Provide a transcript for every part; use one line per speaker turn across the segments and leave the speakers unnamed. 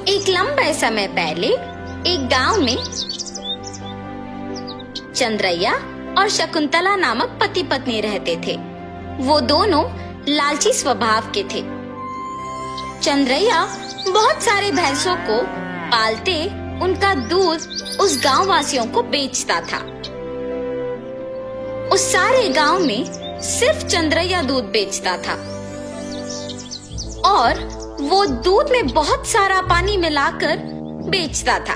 एक लंबे समय पहले एक गांव में चंद्रैया और शकुंतला नामक पति पत्नी रहते थे। वो दोनों लालची स्वभाव के थे। चंद्रैया बहुत सारे भैंसों को पालते उनका दूध उस गांव वासियों को बेचता था। उस सारे गांव में सिर्फ चंद्रैया दूध बेचता था और वो दूध में बहुत सारा पानी मिलाकर बेचता था।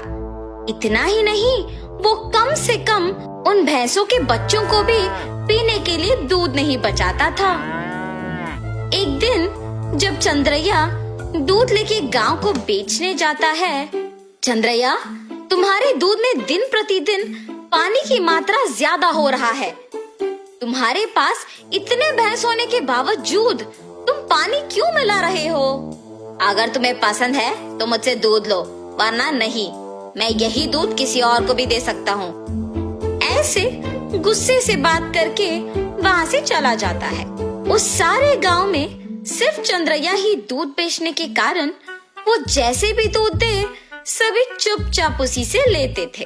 इतना ही नहीं, वो कम से कम उन भैंसों के बच्चों को भी पीने के लिए दूध नहीं बचाता था। एक दिन जब चंद्रैया दूध लेके गांव को बेचने जाता है, चंद्रैया, तुम्हारे दूध में दिन प्रतिदिन पानी की मात्रा ज्यादा हो रहा है। तुम्हारे पास इतने भैंस होने के बावजूद तुम पानी क्यों मिला रहे हो? अगर तुम्हें पसंद है तो मुझसे दूध लो, वरना नहीं। मैं यही दूध किसी और को भी दे सकता हूँ। ऐसे गुस्से से बात करके वहाँ से चला जाता है। उस सारे गांव में सिर्फ चंद्रैया ही दूध बेचने के कारण वो जैसे भी दूध दे, सभी चुपचाप उसी से लेते थे।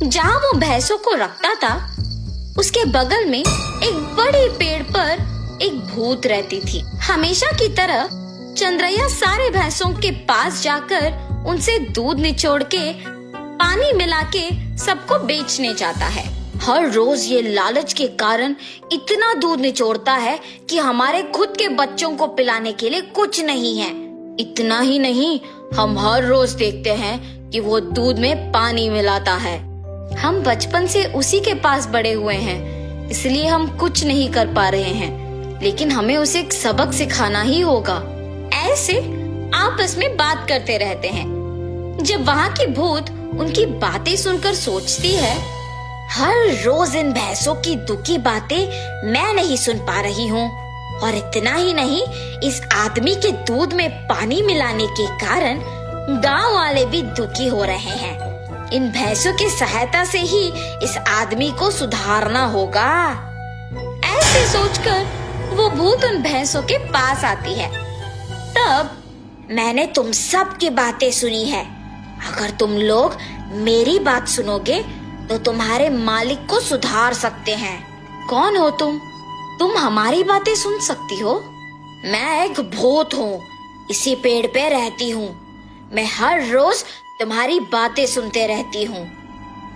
जहाँ वो भैंसों को रखता था, उसके बगल में एक बड़े पेड़ पर एक भूत रहती थी। हमेशा की तरह चंद्रैया सारे भैंसों के पास जाकर उनसे दूध निचोड़ के पानी मिला के सबको बेचने जाता है। हर रोज ये लालच के कारण इतना दूध निचोड़ता है कि हमारे खुद के बच्चों को पिलाने के लिए कुछ नहीं है। इतना ही नहीं, हम हर रोज देखते हैं कि वो दूध में पानी मिलाता है। हम बचपन से उसी के पास बड़े हुए हैं, इसलिए हम कुछ नहीं कर पा रहे हैं, लेकिन हमें उसे एक सबक सिखाना ही होगा। ऐसे आपस में बात करते रहते हैं। जब वहाँ की भूत उनकी बातें सुनकर सोचती है, हर रोज इन भैंसों की दुखी बातें मैं नहीं सुन पा रही हूँ, और इतना ही नहीं, इस आदमी के दूध में पानी मिलाने के कारण गांव वाले भी दुखी हो रहे हैं। इन भैंसों की सहायता से ही इस आदमी को सुधारना होगा। ऐसे सोचकर वो भूत उन भैंसों के पास आती है। तब मैंने तुम सब की बातें सुनी है। अगर तुम लोग मेरी बात सुनोगे तो तुम्हारे मालिक को सुधार सकते हैं। कौन हो तुम? तुम हमारी बातें सुन सकती हो? मैं एक भूत हूँ, इसी पेड़ पे रहती हूँ। मैं हर रोज तुम्हारी बातें सुनते रहती हूँ।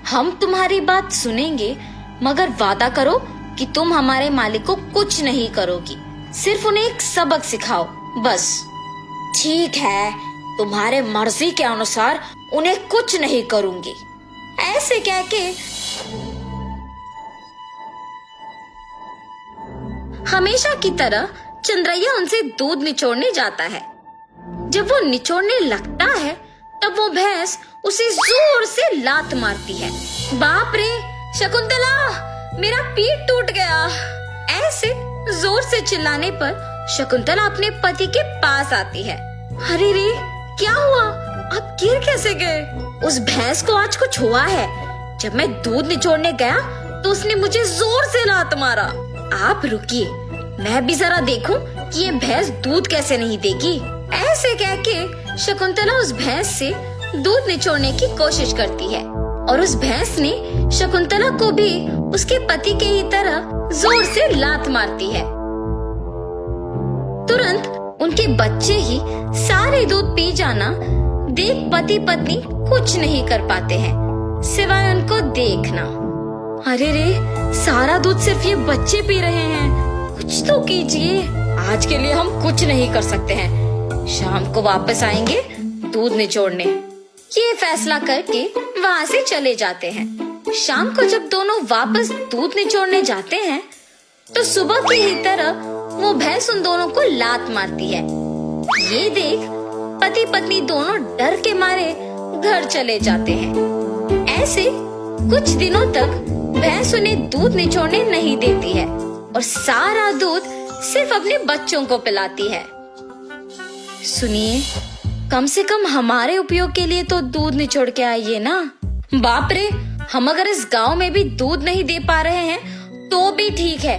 हम तुम्हारी बात सुनेंगे, मगर वादा करो कि तुम हमारे मालिक को कुछ नहीं करोगी, सिर्फ उन्हें एक सबक सिखाओ, बस। ठीक है, तुम्हारे मर्जी के अनुसार उन्हें कुछ नहीं करूंगी। ऐसे कह के हमेशा की तरह चंद्रैया उनसे दूध निचोड़ने जाता है। जब वो निचोड़ने लगता है, तब वो भैंस उसे जोर से लात मारती है। बाप रे शकुंतला, मेरा पीठ टूट गया। ऐसे जोर से चिल्लाने पर शकुंतला अपने पति के पास आती है। अरे रे, क्या हुआ? आप गिर कैसे गए? उस भैंस को आज कुछ हुआ है। जब मैं दूध निचोड़ने गया तो उसने मुझे जोर से लात मारा। आप रुकिए, मैं भी जरा देखूं कि ये भैंस दूध कैसे नहीं देगी। ऐसे कह के शकुंतला उस भैंस से दूध निचोड़ने की कोशिश करती है, और उस भैंस ने शकुंतला को भी उसके पति के ही तरह जोर से लात मारती है। तुरंत उनके बच्चे ही सारे दूध पी जाना देख पति पत्नी कुछ नहीं कर पाते हैं, सिवाय उनको देखना। अरे रे, सारा दूध सिर्फ ये बच्चे पी रहे हैं, कुछ तो कीजिए। आज के लिए हम कुछ नहीं कर सकते हैं, शाम को वापस आएंगे दूध निचोड़ने। ये फैसला करके वहाँ से चले जाते हैं। शाम को जब दोनों वापस दूध निचोड़ने जाते हैं, तो सुबह की ही तरह वो भैंस उन दोनों को लात मारती है। ये देख पति पत्नी दोनों डर के मारे घर चले जाते हैं। ऐसे कुछ दिनों तक भैंस उन्हें दूध निचोड़ने नहीं देती है और सारा दूध सिर्फ अपने बच्चों को पिलाती है। सुनिए, कम से कम हमारे उपयोग के लिए तो दूध निचोड़ के आइए ना। बाप रे, हम अगर इस गांव में भी दूध नहीं दे पा रहे हैं तो भी ठीक है,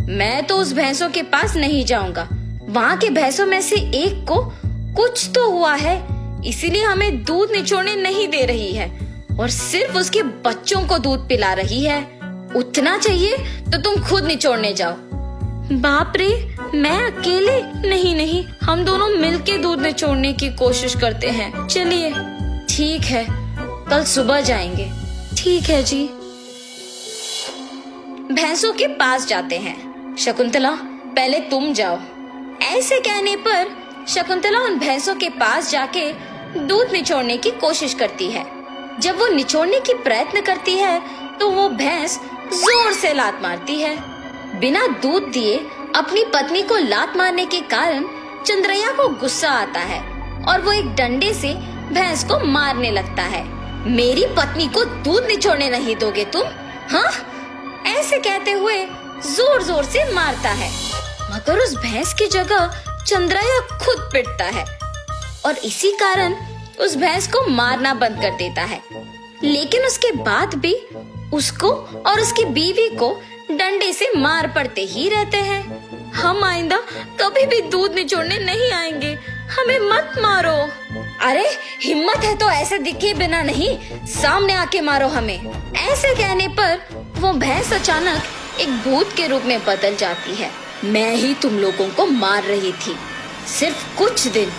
मैं तो उस भैंसों के पास नहीं जाऊंगा। वहाँ के भैंसों में से एक को कुछ तो हुआ है, इसीलिए हमें दूध निचोड़ने नहीं दे रही है और सिर्फ उसके बच्चों को दूध पिला रही है। उतना चाहिए तो तुम खुद निचोड़ने जाओ। बाप रे, मैं अकेले? नहीं नहीं, हम दोनों मिलके दूध निचोड़ने की कोशिश करते हैं। चलिए ठीक है, कल सुबह जाएंगे। ठीक है जी। भैंसों के पास जाते हैं। शकुंतला, पहले तुम जाओ। ऐसे कहने पर शकुंतला उन भैंसों के पास जाके दूध निचोड़ने की कोशिश करती है। जब वो निचोड़ने की प्रयत्न करती है तो वो भैंस जोर से लात मारती है। बिना दूध दिए अपनी पत्नी को लात मारने के कारण चंद्रैया को गुस्सा आता है और वो एक डंडे से भैंस को मारने लगता है। मेरी पत्नी को दूध निचोड़ने नहीं दोगे तुम? हाँ? ऐसे कहते हुए जोर जोर से मारता है, मगर उस भैंस की जगह चंद्रैया खुद पिटता है और इसी कारण उस भैंस को मारना बंद कर देता है। लेकिन उसके बाद भी उसको और उसकी बीवी को डंडे से मार पड़ते ही रहते हैं। हम आइंदा कभी भी दूध निचोड़ने नहीं आएंगे, हमें मत मारो। अरे हिम्मत है तो ऐसे दिखे बिना नहीं, सामने आके मारो हमें। ऐसे कहने पर वो भैंस अचानक एक भूत के रूप में बदल जाती है। मैं ही तुम लोगों को मार रही थी। सिर्फ कुछ दिन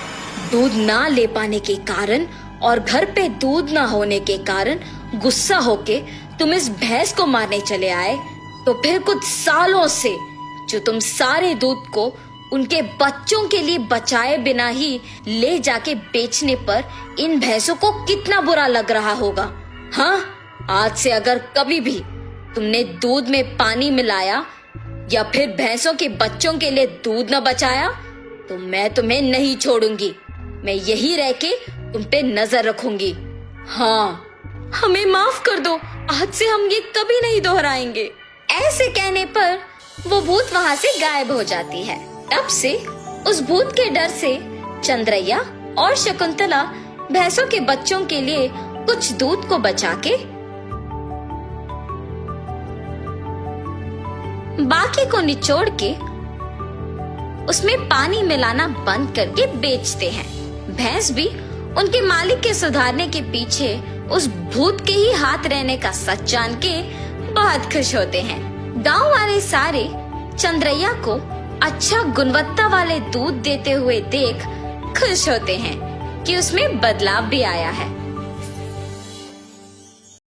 दूध ना ले पाने के कारण और घर पे दूध ना होने के कारण गुस्सा होके तुम इस भैंस को मारने चले आए, तो फिर कुछ सालों से जो तुम सारे दूध को उनके बच्चों के लिए बचाए बिना ही ले जाके बेचने पर इन भैंसों को कितना बुरा लग रहा होगा। हाँ, आज से अगर कभी भी तुमने दूध में पानी मिलाया या फिर भैंसों के बच्चों के लिए दूध न बचाया तो मैं तुम्हें नहीं छोड़ूंगी। मैं यही रह के तुम पे नजर रखूंगी। हाँ, हमें माफ कर दो, आज से हम ये कभी नहीं दोहराएंगे। ऐसे कहने पर वो भूत वहाँ से गायब हो जाती है। तब से उस भूत के डर से चंद्रैया और शकुंतला भैंसों के बच्चों के लिए कुछ दूध को बचा के बाकी को निचोड़ के उसमें पानी मिलाना बंद करके बेचते हैं। भैंस भी उनके मालिक के सुधारने के पीछे उस भूत के ही हाथ रहने का सच जान के बहुत खुश होते हैं। गांव वाले सारे चंद्रैया को अच्छा गुणवत्ता वाले दूध देते हुए देख खुश होते हैं कि उसमें बदलाव भी आया है।